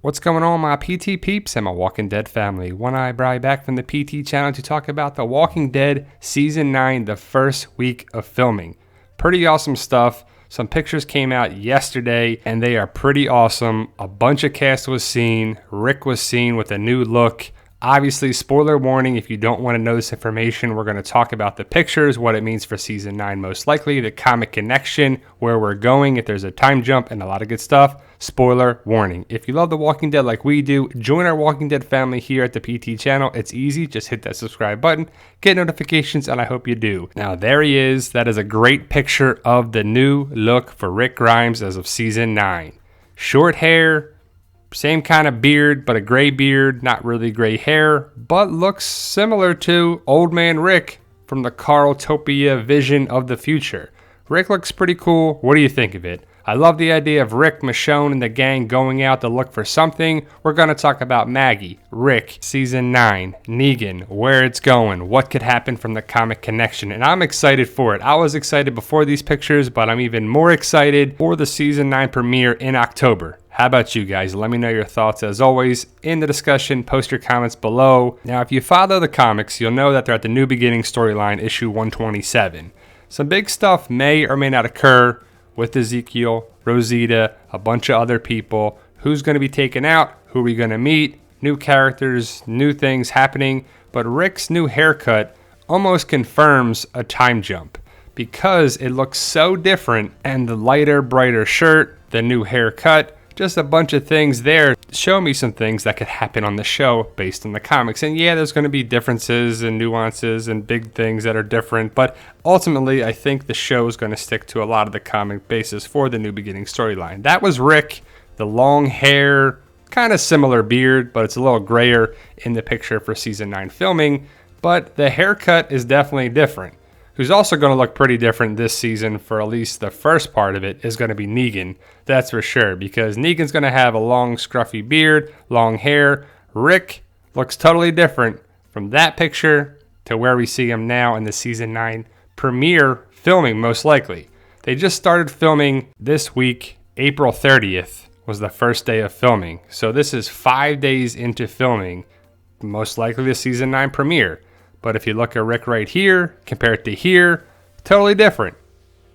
What's going on, my PT peeps and my Walking Dead family? One Eyebrow back from the PT channel to talk about The Walking Dead Season 9, the first week of filming. Pretty awesome stuff. Some pictures came out yesterday and they are pretty awesome. A bunch of cast was seen. Rick was seen with a new look. Obviously, spoiler warning, if you don't want to know this information, we're going to talk about the pictures, what it means for Season 9 most likely, the comic connection, where we're going, if there's a time jump, and a lot of good stuff. Spoiler warning. If you love The Walking Dead like we do, join our Walking Dead family here at the PT channel. It's easy. Just hit that subscribe button, get notifications, and I hope you do. Now, there he is. That is a great picture of the new look for Rick Grimes as of Season 9. Short hair. Same kind of beard, but a gray beard, not really gray hair, but looks similar to Old Man Rick from the Carltopia vision of the future. Rick looks pretty cool. What do you think of it? I love the idea of Rick, Michonne, and the gang going out to look for something. We're going to talk about Maggie, Rick, Season 9, Negan, where it's going, what could happen from the comic connection, and I'm excited for it. I was excited before these pictures, but I'm even more excited for the Season 9 premiere in October. How about you guys? Let me know your thoughts as always in the discussion. Post your comments below. Now, if you follow the comics, you'll know that they're at the New Beginning storyline, issue 127. Some big stuff may or may not occur with Ezekiel, Rosita, a bunch of other people. Who's going to be taken out? Who are we going to meet? New characters, new things happening. But Rick's new haircut almost confirms a time jump because it looks so different, and the lighter, brighter shirt, the new haircut, just a bunch of things there show me some things that could happen on the show based on the comics. And yeah, there's going to be differences and nuances and big things that are different, but ultimately I think the show is going to stick to a lot of the comic basis for the New Beginning storyline. That was Rick, the long hair, kind of similar beard, but it's a little grayer in the picture for Season 9 filming, but the haircut is definitely different. Who's also going to look pretty different this season for at least the first part of it is going to be Negan. That's for sure, because Negan's going to have a long scruffy beard, long hair. Rick looks totally different from that picture to where we see him now in the Season 9 premiere filming, most likely. They just started filming this week. April 30th was the first day of filming. So this is 5 days into filming, most likely the Season 9 premiere. But if you look at Rick right here, compared to here, totally different.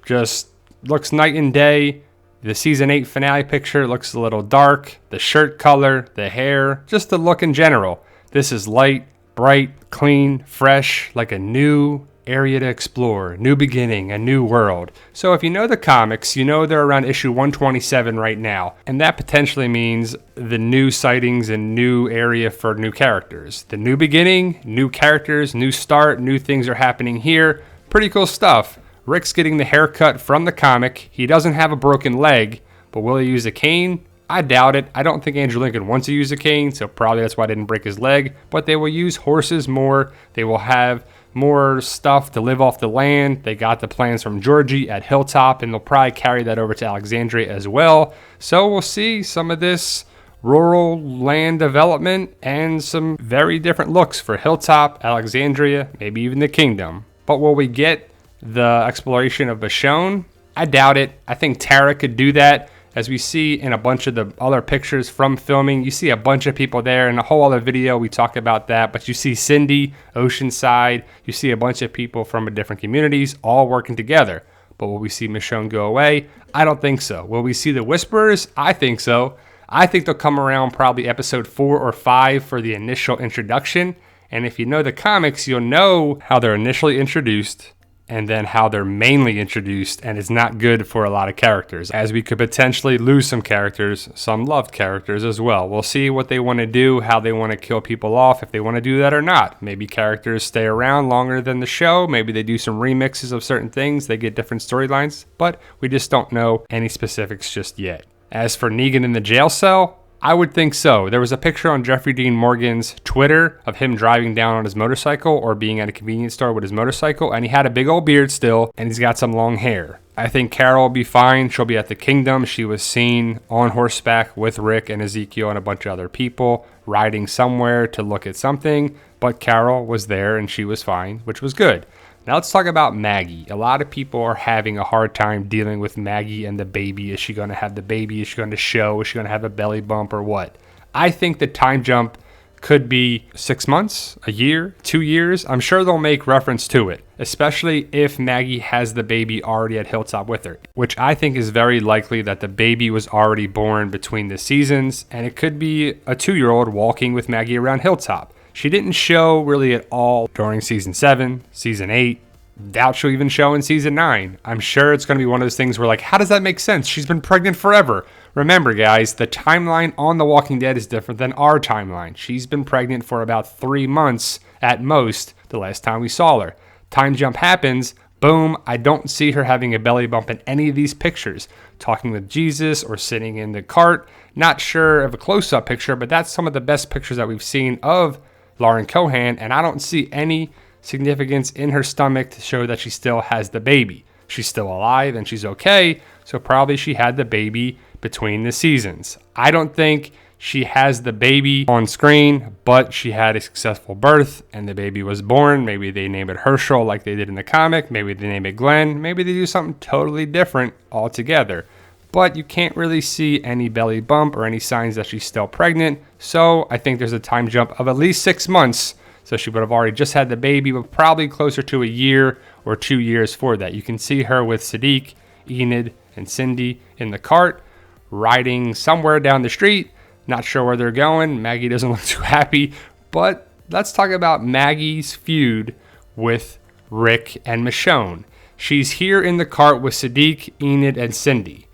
Just looks night and day. The Season 8 finale picture looks a little dark. The shirt color, the hair, just the look in general. This is light, bright, clean, fresh, like a new area to explore, new beginning, a new world. So if you know the comics, you know they're around issue 127 right now, and that potentially means the new sightings and new area for new characters. The new beginning, new characters, new start, new things are happening here. Pretty cool stuff. Rick's getting the haircut from the comic. He doesn't have a broken leg, but will he use a cane? I doubt it. I don't think Andrew Lincoln wants to use a cane, so probably that's why I didn't break his leg. But they will use horses more. They will have more stuff to live off the land. They got the plans from Georgie at Hilltop, and they'll probably carry that over to Alexandria as well. So we'll see some of this rural land development and some very different looks for Hilltop, Alexandria, maybe even the Kingdom. But will we get the exploration of Michonne? I doubt it. I think Tara could do that. As we see in a bunch of the other pictures from filming, you see a bunch of people there. In a whole other video, we talk about that. But you see Cindy, Oceanside. You see a bunch of people from different communities all working together. But will we see Michonne go away? I don't think so. Will we see the Whisperers? I think so. I think they'll come around probably episode 4 or 5 for the initial introduction. And if you know the comics, you'll know how they're initially introduced and then how they're mainly introduced, and it's not good for a lot of characters, as we could potentially lose some characters, some loved characters as well. We'll see what they want to do, how they want to kill people off, if they want to do that or not. Maybe characters stay around longer than the show, maybe they do some remixes of certain things, they get different storylines, but we just don't know any specifics just yet. As for Negan in the jail cell, I would think so. There was a picture on Jeffrey Dean Morgan's Twitter of him driving down on his motorcycle or being at a convenience store with his motorcycle, and he had a big old beard still, and he's got some long hair. I think Carol will be fine. She'll be at the Kingdom. She was seen on horseback with Rick and Ezekiel and a bunch of other people riding somewhere to look at something, but Carol was there and she was fine, which was good. Now let's talk about Maggie. A lot of people are having a hard time dealing with Maggie and the baby. Is she going to have the baby? Is she going to show? Is she going to have a belly bump or what? I think the time jump could be 6 months, a year, 2 years. I'm sure they'll make reference to it, especially if Maggie has the baby already at Hilltop with her, which I think is very likely that the baby was already born between the seasons, and it could be a 2-year-old walking with Maggie around Hilltop. She didn't show really at all during season 7, season 8. Doubt she'll even show in season 9. I'm sure it's going to be one of those things where, like, how does that make sense? She's been pregnant forever. Remember, guys, the timeline on The Walking Dead is different than our timeline. She's been pregnant for about 3 months at most the last time we saw her. Time jump happens, boom, I don't see her having a belly bump in any of these pictures. Talking with Jesus or sitting in the cart. Not sure of a close-up picture, but that's some of the best pictures that we've seen of Lauren Cohan, and I don't see any significance in her stomach to show that she still has the baby. She's still alive and she's okay, so probably she had the baby between the seasons. I don't think she has the baby on screen, but she had a successful birth and the baby was born. Maybe they name it Herschel like they did in the comic. Maybe they name it Glenn. Maybe they do something totally different altogether. But you can't really see any belly bump or any signs that she's still pregnant. So I think there's a time jump of at least 6 months. So she would have already just had the baby, but probably closer to a year or 2 years for that. You can see her with Siddiq, Enid, and Cindy in the cart, riding somewhere down the street. Not sure where they're going. Maggie doesn't look too happy. But let's talk about Maggie's feud with Rick and Michonne. She's here in the cart with Siddiq, Enid, and Cindy.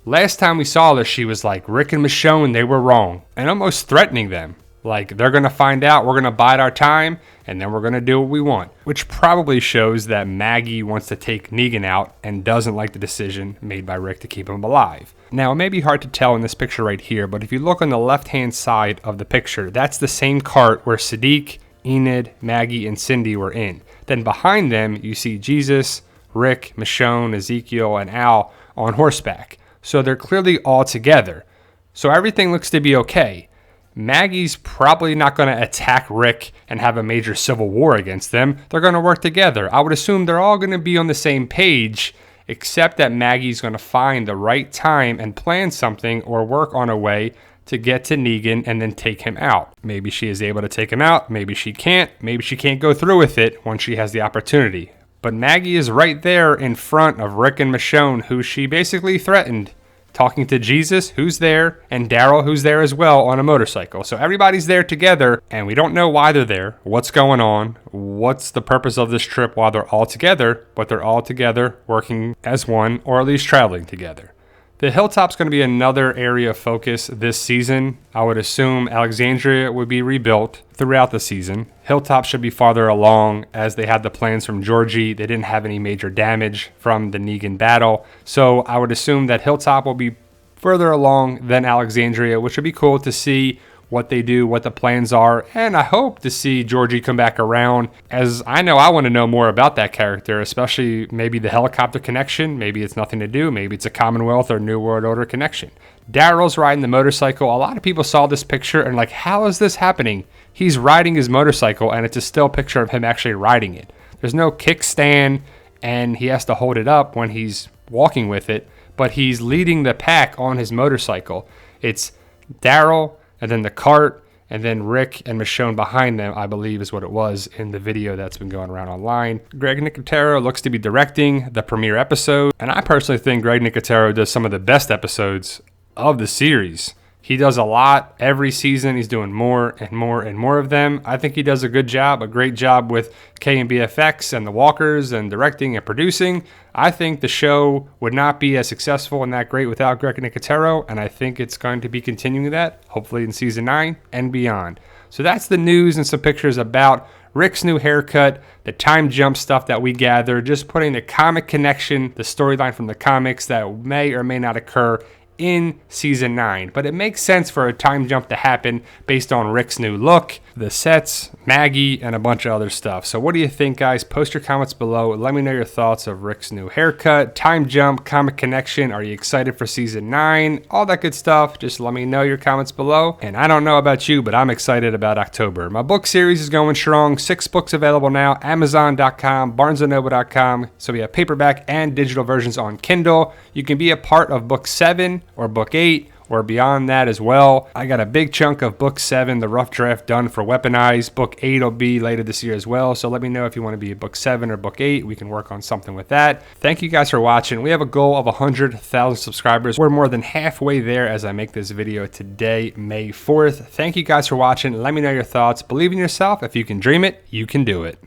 Last time we saw her, she was like, Rick and Michonne, they were wrong, and almost threatening them. Like, they're going to find out, we're going to bide our time, and then we're going to do what we want. Which probably shows that Maggie wants to take Negan out and doesn't like the decision made by Rick to keep him alive. Now, it may be hard to tell in this picture right here, but if you look on the left-hand side of the picture, that's the same cart where Siddiq, Enid, Maggie, and Cindy were in. Then behind them, you see Jesus, Rick, Michonne, Ezekiel, and Al on horseback. So they're clearly all together. So everything looks to be okay. Maggie's probably not going to attack Rick and have a major civil war against them. They're going to work together. I would assume they're all going to be on the same page, except that Maggie's going to find the right time and plan something or work on a way to get to Negan and then take him out. Maybe she is able to take him out. Maybe she can't. Maybe she can't go through with it once she has the opportunity. But Maggie is right there in front of Rick and Michonne, who she basically threatened. Talking to Jesus, who's there, and Daryl, who's there as well on a motorcycle. So everybody's there together, and we don't know why they're there, what's going on, what's the purpose of this trip while they're all together, but they're all together working as one, or at least traveling together. The Hilltop's going to be another area of focus this season. I would assume Alexandria would be rebuilt throughout the season. Hilltop should be farther along as they had the plans from Georgie. They didn't have any major damage from the Negan battle. So I would assume that Hilltop will be further along than Alexandria, which would be cool to see what they do, what the plans are, and I hope to see Georgie come back around, as I know I want to know more about that character, especially maybe the helicopter connection. Maybe it's nothing to do. Maybe it's a Commonwealth or New World Order connection. Daryl's riding the motorcycle. A lot of people saw this picture and like, how is this happening? He's riding his motorcycle and it's a still picture of him actually riding it. There's no kickstand and he has to hold it up when he's walking with it, but he's leading the pack on his motorcycle. It's Daryl, and then the cart, and then Rick and Michonne behind them, I believe is what it was in the video that's been going around online. Greg Nicotero looks to be directing the premiere episode, and I personally think Greg Nicotero does some of the best episodes of the series. He does a lot every season. He's doing more and more and more of them. I think he does a good job, a great job with KNBFX and the Walkers and directing and producing. I think the show would not be as successful and that great without Greg Nicotero, and I think it's going to be continuing that, hopefully in season 9 and beyond. So that's the news and some pictures about Rick's new haircut, the time jump stuff that we gathered, just putting the comic connection, the storyline from the comics that may or may not occur in season 9, but it makes sense for a time jump to happen based on Rick's new look, the sets, Maggie, and a bunch of other stuff. So what do you think, guys? Post your comments below. Let me know your thoughts of Rick's new haircut, time jump, comic connection. Are you excited for season 9? All that good stuff. Just let me know your comments below. And I don't know about you, but I'm excited about October. My book series is going strong. 6 books available now. Amazon.com, BarnesandNoble.com. So we have paperback and digital versions on Kindle. You can be a part of book 7 or book 8 or beyond that as well. I got a big chunk of book 7, the rough draft, done for Weaponized. Book 8 will be later this year as well, so let me know if you want to be a book 7 or book 8. We can work on something with that. Thank you guys for watching. We have a goal of 100,000 subscribers. We're more than halfway there as I make this video today, May 4th. Thank you guys for watching. Let me know your thoughts. Believe in yourself. If you can dream it, you can do it.